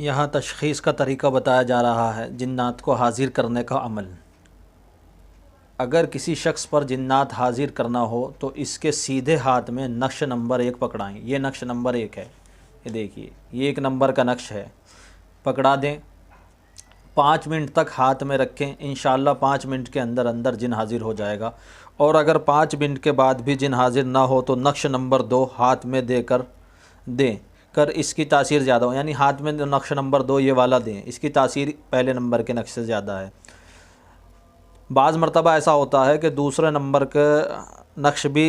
یہاں تشخیص کا طریقہ بتایا جا رہا ہے جنات کو حاضر کرنے کا عمل۔ اگر کسی شخص پر جنات حاضر کرنا ہو تو اس کے سیدھے ہاتھ میں نقش نمبر 1 پکڑائیں۔ یہ نقش نمبر 1 ہے، یہ دیکھیے، یہ 1 نمبر کا نقش ہے، پکڑا دیں۔ 5 منٹ تک ہاتھ میں رکھیں، انشاءاللہ 5 منٹ کے اندر اندر جن حاضر ہو جائے گا۔ اور اگر 5 منٹ کے بعد بھی جن حاضر نہ ہو تو نقش نمبر 2 ہاتھ میں دیں کر اس کی تاثیر زیادہ ہو، یعنی ہاتھ میں نقش نمبر 2 یہ والا دیں، اس کی تاثیر پہلے نمبر کے نقش سے زیادہ ہے۔ بعض مرتبہ ایسا ہوتا ہے کہ دوسرے نمبر کا نقش بھی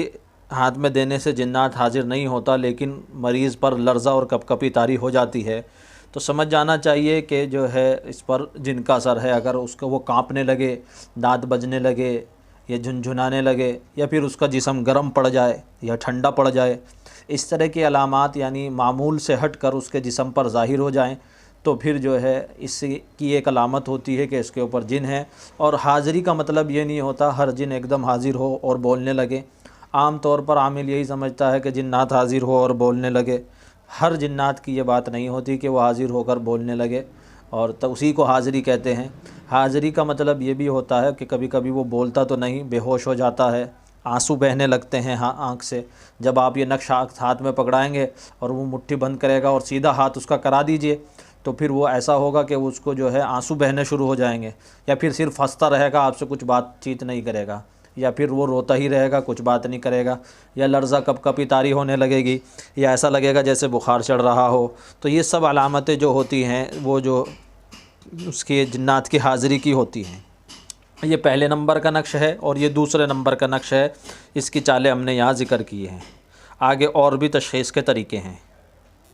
ہاتھ میں دینے سے جنات حاضر نہیں ہوتا، لیکن مریض پر لرزہ اور کپکپی طاری ہو جاتی ہے، تو سمجھ جانا چاہیے کہ جو ہے اس پر جن کا اثر ہے۔ اگر اس کو وہ کانپنے لگے، دانت بجنے لگے یا جھنجھنانے لگے، یا پھر اس کا جسم گرم پڑ جائے یا ٹھنڈا پڑ جائے، اس طرح کی علامات یعنی معمول سے ہٹ کر اس کے جسم پر ظاہر ہو جائیں، تو پھر جو ہے اس کی ایک علامت ہوتی ہے کہ اس کے اوپر جن ہے۔ اور حاضری کا مطلب یہ نہیں ہوتا ہر جن ایک دم حاضر ہو اور بولنے لگے۔ عام طور پر عامل یہی سمجھتا ہے کہ جنات حاضر ہو اور بولنے لگے۔ ہر جنات کی یہ بات نہیں ہوتی کہ وہ حاضر ہو کر بولنے لگے، اور تو اسی کو حاضری کہتے ہیں۔ حاضری کا مطلب یہ بھی ہوتا ہے کہ کبھی کبھی وہ بولتا تو نہیں، بے ہوش ہو جاتا ہے، آنسو بہنے لگتے ہیں آنکھ سے۔ جب آپ یہ نقش ہاتھ میں پکڑائیں گے اور وہ مٹھی بند کرے گا اور سیدھا ہاتھ اس کا کرا دیجئے، تو پھر وہ ایسا ہوگا کہ اس کو جو ہے آنسو بہنے شروع ہو جائیں گے، یا پھر صرف ہنستا رہے گا، آپ سے کچھ بات چیت نہیں کرے گا، یا پھر وہ روتا ہی رہے گا، کچھ بات نہیں کرے گا، یا لرزہ کپکپی طاری ہونے لگے گی، یا ایسا لگے گا جیسے بخار چڑھ رہا ہو۔ تو یہ سب علامتیں جو ہوتی ہیں وہ جو اس کی جنات کی حاضری کی ہوتی ہیں۔ یہ پہلے نمبر کا نقش ہے اور یہ دوسرے نمبر کا نقش ہے، اس کی چالیں ہم نے یہاں ذکر کی ہیں۔ آگے اور بھی تشخیص کے طریقے ہیں۔